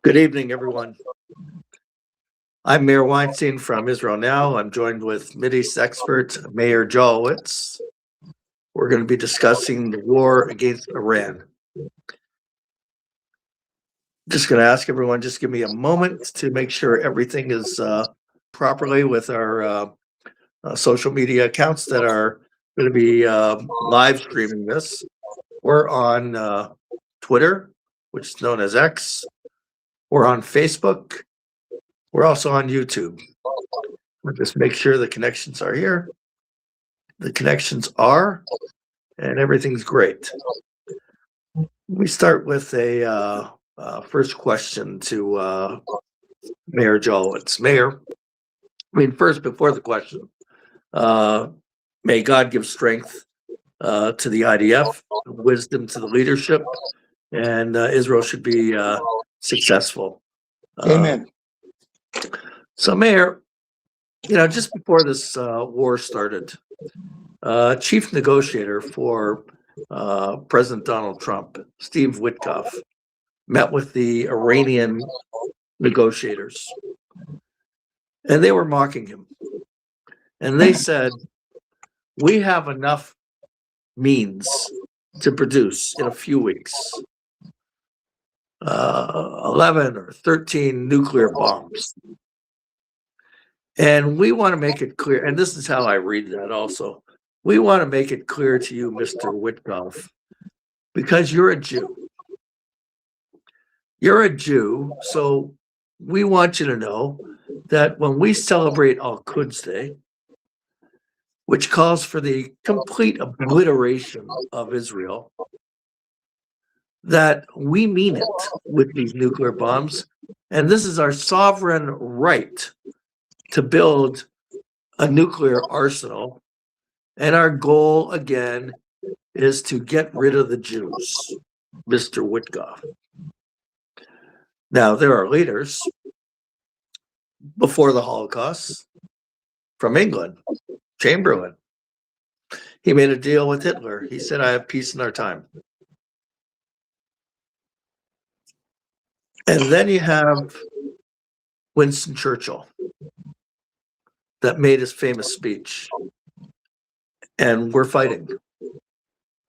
Good evening, everyone. I'm Meir Weinstein from Israel Now. I'm joined with Mideast expert Meir Jolovitz. We're going to be discussing the war against Iran. Just going to ask everyone, just give me a moment to make sure everything is properly with our social media accounts that are going to be live streaming this. We're on Twitter, which is known as X. We're on Facebook. We're also on YouTube. We'll just make sure the connections are here. The connections are, and everything's great. We start with a first question to Mayor Jolowitz. Mayor, first, before the question, may God give strength to the IDF, wisdom to the leadership, and Israel should be successful. Amen. So, Mayor, just before this war started, chief negotiator for President Donald Trump, Steve Witkoff, met with the Iranian negotiators, and they were mocking him. And they said, we have enough means to produce in a few weeks 11 or 13 nuclear bombs. And we want to make it clear, and this is how I read that also. We want to make it clear to you, Mr. Witkoff, because you're a Jew. You're a Jew, so we want you to know that when we celebrate Al-Quds Day, which calls for the complete obliteration of Israel, that we mean it with these nuclear bombs, and this is our sovereign right to build a nuclear arsenal. And our goal, again, is to get rid of the Jews, Mr. Witkoff. Now, there are leaders before the Holocaust from England, Chamberlain. He made a deal with Hitler. He said, I have peace in our time. And then you have Winston Churchill that made his famous speech. And we're fighting,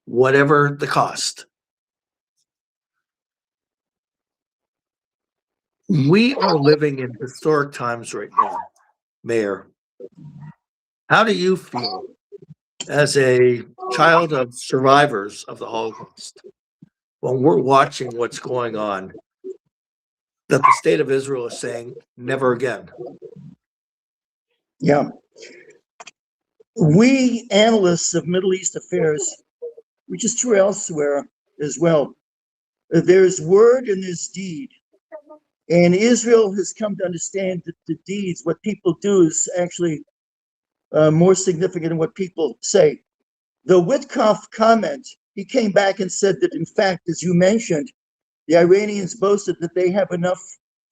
whatever the cost. We are living in historic times right now, Mayor. How do you feel as a child of survivors of the Holocaust when we're watching what's going on, that the state of Israel is saying, never again? Yeah. We analysts of Middle East affairs, which is true elsewhere as well, there's word and there's deed. And Israel has come to understand that the deeds, what people do, is actually more significant than what people say. The Witkoff comment, he came back and said that, in fact, as you mentioned, the Iranians boasted that they have enough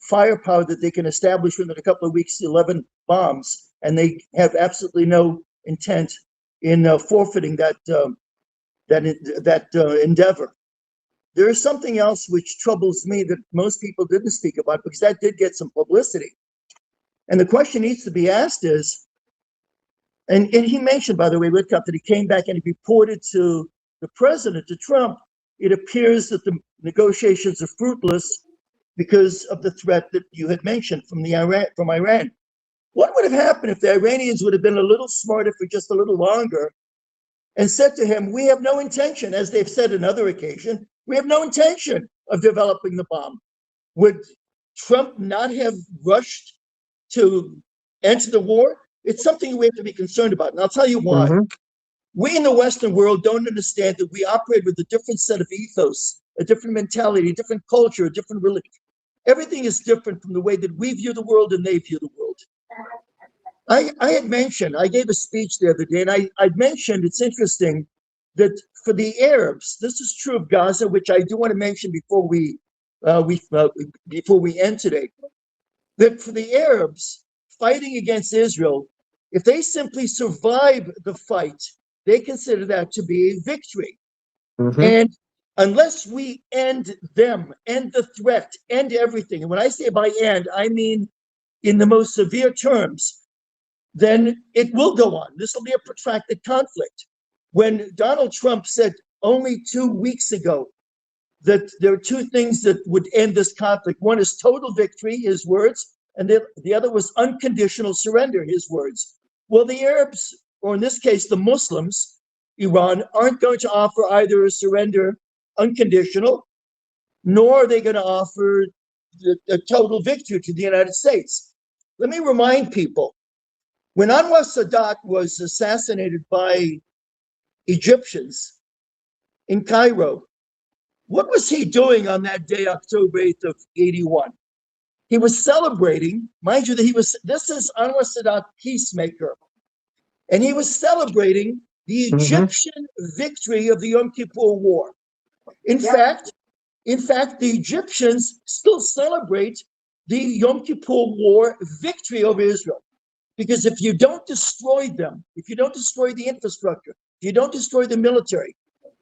firepower that they can establish within a couple of weeks 11 bombs, and they have absolutely no intent in forfeiting that endeavor. There is something else which troubles me that most people didn't speak about, because that did get some publicity. And the question needs to be asked is, and he mentioned, by the way, Witkoff, that he came back and he reported to the president, to Trump, it appears that the negotiations are fruitless because of the threat that you had mentioned from Iran. What would have happened if the Iranians would have been a little smarter for just a little longer and said to him, we have no intention, as they've said on other occasions, we have no intention of developing the bomb? Would Trump not have rushed to enter the war? It's something we have to be concerned about. And I'll tell you why. Mm-hmm. We in the Western world don't understand that we operate with a different set of ethos, a different mentality, a different culture, a different religion. Everything is different from the way that we view the world and they view the world. I had mentioned, I gave a speech the other day, and I'd mentioned, it's interesting, that for the Arabs, this is true of Gaza, which I do want to mention before we end today, that for the Arabs fighting against Israel, if they simply survive the fight, they consider that to be a victory. Mm-hmm. And unless we end them, end the threat, end everything, and when I say by end, I mean in the most severe terms, then it will go on. This will be a protracted conflict. When Donald Trump said only 2 weeks ago that there are two things that would end this conflict. One is total victory, his words, and the other was unconditional surrender, his words. Well, the Arabs, or in this case, the Muslims, Iran, aren't going to offer either a surrender unconditional, nor are they going to offer a total victory to the United States. Let me remind people, when Anwar Sadat was assassinated by Egyptians in Cairo, what was he doing on that day, October 8th of 81? He was celebrating, mind you, this is Anwar Sadat, peacemaker, and he was celebrating the Egyptian victory of the Yom Kippur War. In fact, the Egyptians still celebrate the Yom Kippur War victory over Israel. Because if you don't destroy them, if you don't destroy the infrastructure, if you don't destroy the military,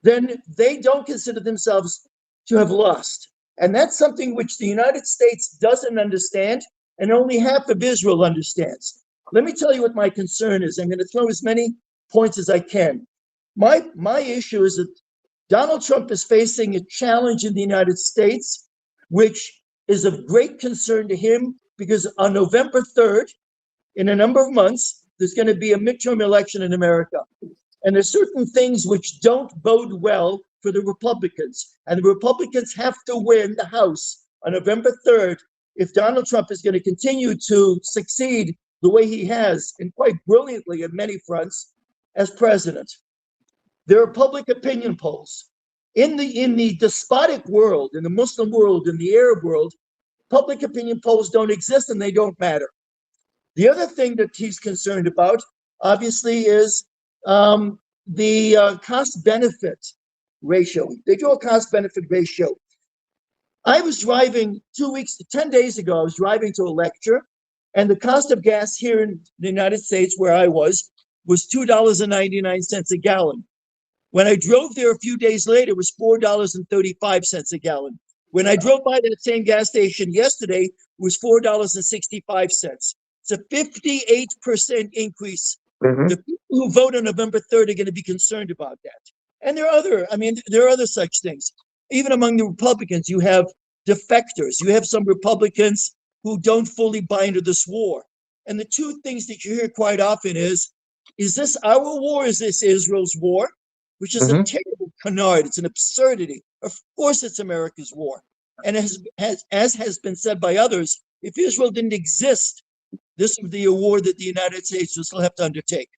then they don't consider themselves to have lost. And that's something which the United States doesn't understand, and only half of Israel understands. Let me tell you what my concern is. I'm going to throw as many points as I can. My issue is that Donald Trump is facing a challenge in the United States, which is of great concern to him, because on November 3rd, in a number of months, there's going to be a midterm election in America. And there's certain things which don't bode well for the Republicans. And the Republicans have to win the House on November 3rd if Donald Trump is going to continue to succeed the way he has, and quite brilliantly in many fronts, as president. There are public opinion polls. In the despotic world, in the Muslim world, in the Arab world, public opinion polls don't exist and they don't matter. The other thing that he's concerned about, obviously, is the cost-benefit ratio. They do a cost-benefit ratio. I was driving 10 days ago, I was driving to a lecture, and the cost of gas here in the United States, where I was $2.99 a gallon. When I drove there a few days later, it was $4.35 a gallon. When I drove by that same gas station yesterday, it was $4.65. It's a 58% increase. The people who vote on November 3rd are going to be concerned about that. And there are other such things. Even among the Republicans, you have defectors. You have some Republicans who don't fully buy into this war. And the two things that you hear quite often is this our war? Is this Israel's war? Which is a terrible canard. It's an absurdity. Of course it's America's war. And as has been said by others, if Israel didn't exist, this would be a war that the United States would still have to undertake.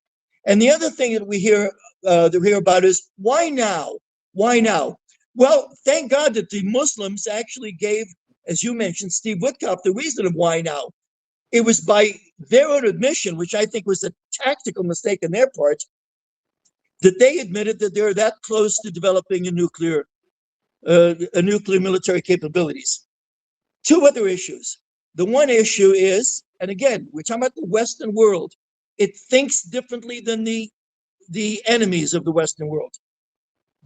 And the other thing that we hear about is, why now? Why now? Well, thank God that the Muslims actually gave, as you mentioned, Steve Witkoff, the reason of why now. It was by their own admission, which I think was a tactical mistake on their part, that they admitted that they're that close to developing a nuclear military capabilities. Two other issues. The one issue is, and again, we're talking about the Western world. It thinks differently than the enemies of the Western world.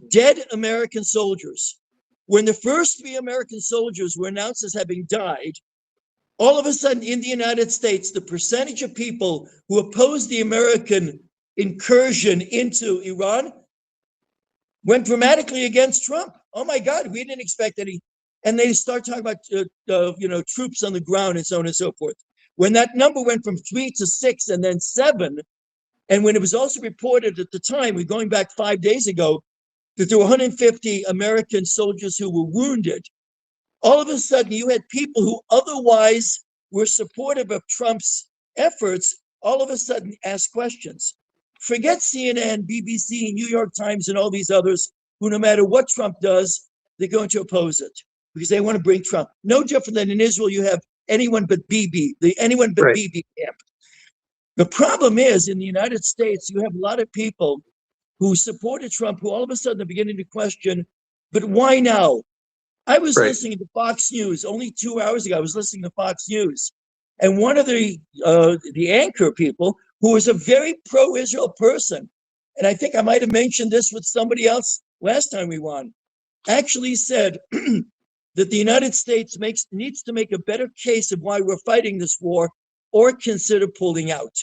Dead American soldiers. When the first 3 American soldiers were announced as having died, all of a sudden in the United States, the percentage of people who opposed the American incursion into Iran went dramatically against Trump. Oh my God, we didn't expect any. And they start talking about troops on the ground and so on and so forth. When that number went from 3 to 6 and then 7, and when it was also reported at the time, we're going back 5 days ago, that there were 150 American soldiers who were wounded, all of a sudden you had people who otherwise were supportive of Trump's efforts, all of a sudden ask questions. Forget CNN, BBC, New York Times, and all these others who, no matter what Trump does, they're going to oppose it because they want to bring Trump. No different than in Israel, you have anyone but Bibi, Bibi camp. The problem is, in the United States, you have a lot of people who supported Trump who all of a sudden are beginning to question, but why now? I was listening to Fox News only 2 hours ago. I was listening to Fox News, and one of the anchor people, who was a very pro-Israel person, and I think I might have mentioned this with somebody else last time we won, actually said that the United States needs to make a better case of why we're fighting this war or consider pulling out.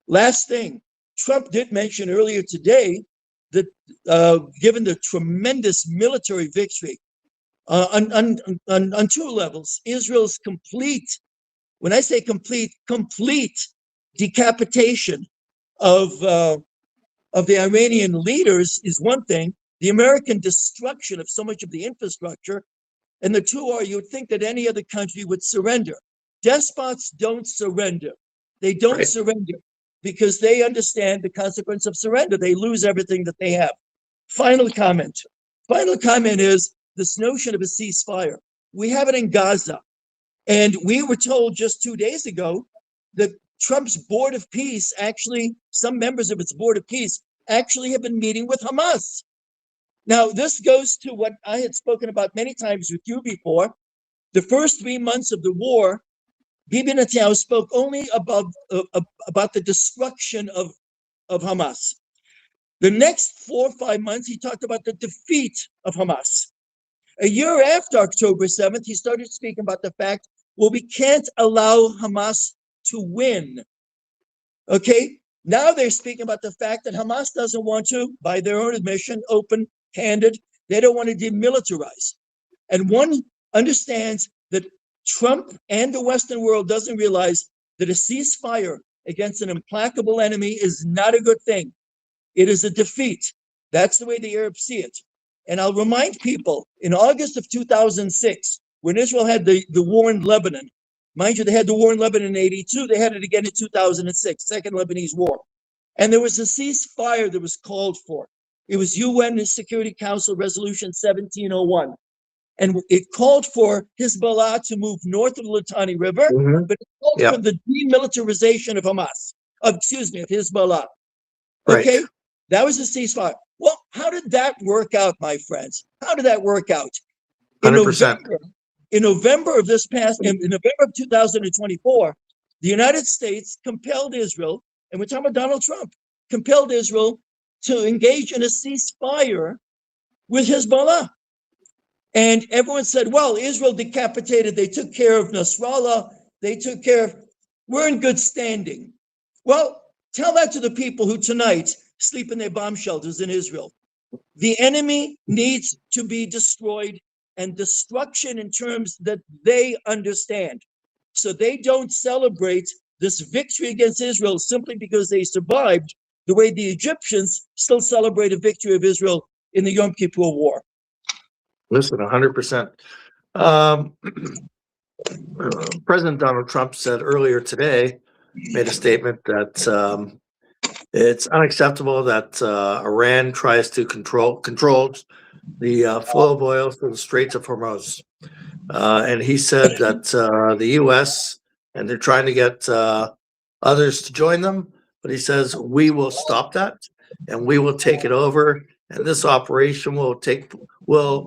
Last thing, Trump did mention earlier today that given the tremendous military victory on two levels, Israel's complete, when I say complete decapitation of the Iranian leaders is one thing, the American destruction of so much of the infrastructure, and the two are, you'd think that any other country would surrender. Despots don't surrender. They don't surrender because they understand the consequence of surrender. They lose everything that they have. Final comment. Final comment is this notion of a ceasefire. We have it in Gaza. And we were told just 2 days ago that Trump's Board of Peace, actually, some members of its Board of Peace actually have been meeting with Hamas. Now, this goes to what I had spoken about many times with you before. The first 3 months of the war, Bibi Netanyahu spoke only about the destruction of Hamas. The next 4 or 5 months, he talked about the defeat of Hamas. A year after October 7th, he started speaking about the fact, well, we can't allow Hamas to win. Okay, now they're speaking about the fact that Hamas doesn't want to, by their own admission, open-handed, they don't want to demilitarize. And one understands that Trump and the Western world doesn't realize that a ceasefire against an implacable enemy is not a good thing. It is a defeat. That's the way the Arabs see it. And I'll remind people, in August of 2006, when Israel had the war in Lebanon, mind you, they had the war in Lebanon in 82, they had it again in 2006, Second Lebanese War. And there was a ceasefire that was called for. It was UN Security Council Resolution 1701. And it called for Hezbollah to move north of the Litani River, but it called for the demilitarization of Hamas, of Hezbollah. Okay, that was a ceasefire. Well, how did that work out, my friends? How did that work out? In 100%. November of 2024, the United States compelled Israel, and we're talking about Donald Trump, compelled Israel to engage in a ceasefire with Hezbollah. And everyone said, well, Israel decapitated, they took care of Nasrallah, we're in good standing. Well, tell that to the people who tonight sleep in their bomb shelters in Israel. The enemy needs to be destroyed, and destruction in terms that they understand. So they don't celebrate this victory against Israel simply because they survived the way the Egyptians still celebrate a victory of Israel in the Yom Kippur War. Listen, 100%. President Donald Trump said earlier today, made a statement that it's unacceptable that Iran tries to control the flow of oil through the Straits of Hormuz. And he said that the U.S., and they're trying to get others to join them, but he says, we will stop that and we will take it over. And this operation will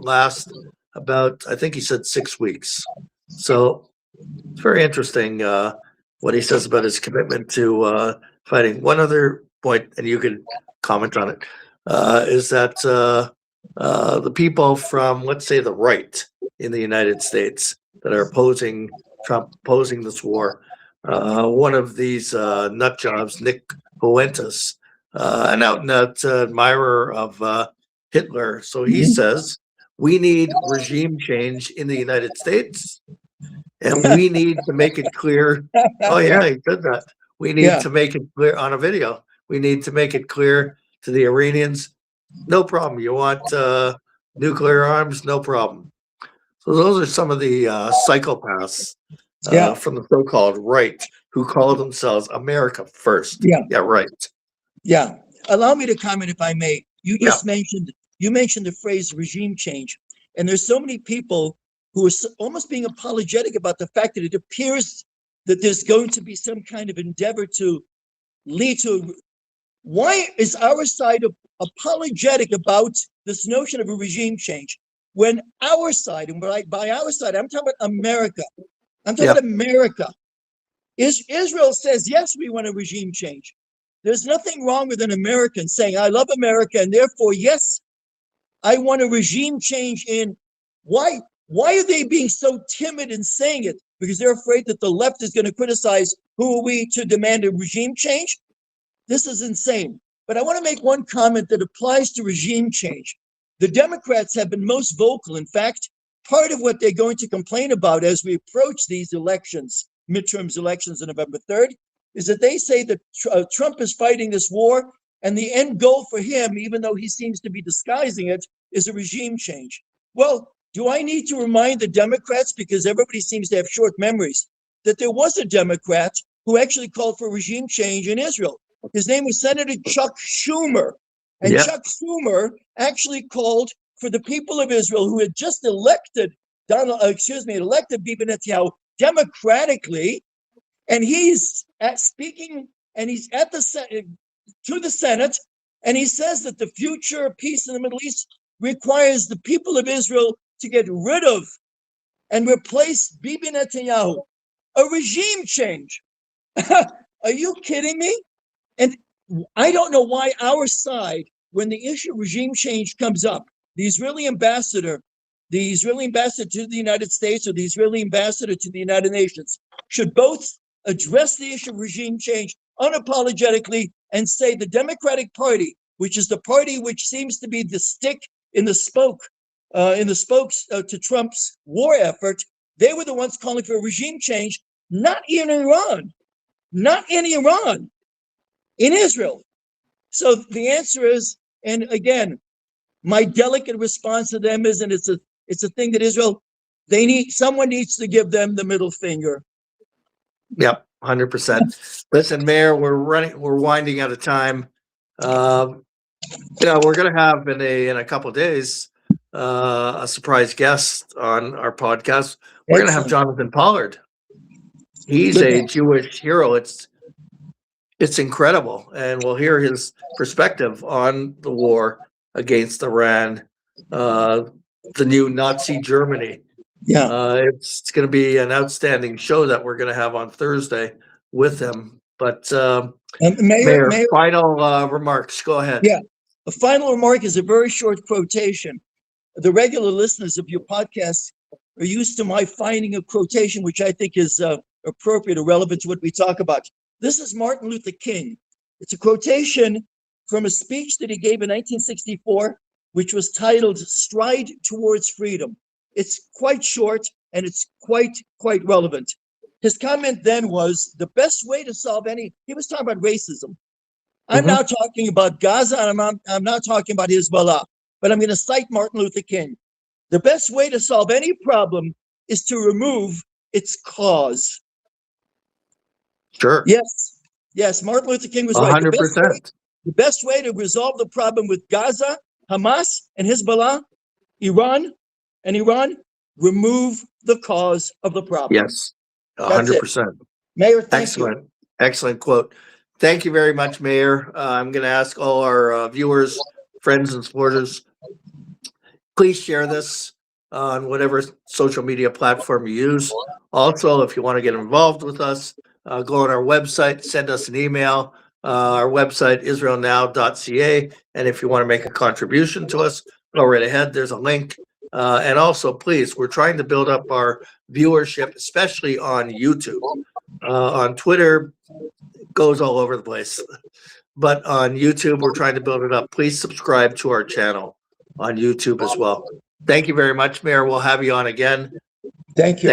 last about, I think he said 6 weeks. So it's very interesting what he says about his commitment to fighting. One other point, and you can comment on it, is that the people from, let's say, the right in the United States that are opposing Trump, opposing this war, one of these nut jobs, Nick Fuentes, an out-and-out admirer of Hitler. So he says, we need regime change in the United States, and we need to make it clear. Oh, yeah, he said that. We need to make it clear on a video. We need to make it clear to the Iranians, no problem. You want nuclear arms? No problem. So those are some of the psychopaths from the so-called right who call themselves America first. Yeah, right. Yeah. Allow me to comment, if I may. You just mentioned the phrase regime change. And there's so many people who are almost being apologetic about the fact that it appears that there's going to be some kind of endeavor to lead to. Why is our side apologetic about this notion of a regime change when our side, and by our side, I'm talking about America. I'm talking about America. Israel says, yes, we want a regime change. There's nothing wrong with an American saying, I love America, and therefore, yes, I want a regime change in. Why are they being so timid in saying it? Because they're afraid that the left is going to criticize who are we to demand a regime change? This is insane. But I want to make one comment that applies to regime change. The Democrats have been most vocal. In fact, part of what they're going to complain about as we approach these elections, midterms elections on November 3rd, is that they say that Trump is fighting this war, and the end goal for him, even though he seems to be disguising it, is a regime change. Well, do I need to remind the Democrats, because everybody seems to have short memories, that there was a Democrat who actually called for regime change in Israel? His name was Senator Chuck Schumer. And Chuck Schumer actually called for the people of Israel who had just elected elected Bibi Netanyahu democratically, and he's speaking, and he's at the to the Senate, and he says that the future peace in the Middle East requires the people of Israel to get rid of and replace Bibi Netanyahu. A regime change. Are you kidding me? And I don't know why our side, when the issue of regime change comes up, the Israeli ambassador to the United States or the Israeli ambassador to the United Nations should both address the issue of regime change unapologetically and say the Democratic Party, which is the party which seems to be the stick in the spokes to Trump's war effort, they were the ones calling for a regime change, not in Iran, in Israel. So the answer is, and again, my delicate response to them is, and it's a thing that Israel, someone needs to give them the middle finger. Yep, 100%. Listen, Mayor, we're winding out of time. We're going to have in a couple of days a surprise guest on our podcast. We're going to have Jonathan Pollard. He's a Jewish hero. It's incredible, and we'll hear his perspective on the war against Iran, the new Nazi Germany. Yeah, it's going to be an outstanding show that we're going to have on Thursday with him. But Mayor, final remarks. Go ahead. Yeah, a final remark is a very short quotation. The regular listeners of your podcast are used to my finding a quotation which I think is appropriate or relevant to what we talk about. This is Martin Luther King. It's a quotation from a speech that he gave in 1964, which was titled "Stride Towards Freedom." It's quite short and it's quite relevant. His comment then was the best way to solve he was talking about racism. I'm now talking about Gaza, and I'm not talking about Hezbollah, but I'm going to cite Martin Luther King. The best way to solve any problem is to remove its cause. Sure. Yes, Martin Luther King was right. 100%. The best way to resolve the problem with Gaza, Hamas, and Hezbollah, Iran, remove the cause of the problem. Yes, 100%. Mayor, thank you. Excellent quote. Thank you very much, Mayor. I'm going to ask all our viewers, friends, and supporters, please share this on whatever social media platform you use. Also, if you want to get involved with us, go on our website, send us an email. Our website, israelnow.ca. And if you want to make a contribution to us, go right ahead. There's a link. And also, please, we're trying to build up our viewership, especially on YouTube. On Twitter, it goes all over the place. But on YouTube, we're trying to build it up. Please subscribe to our channel on YouTube as well. Thank you very much, Mayor. We'll have you on again. Thank you.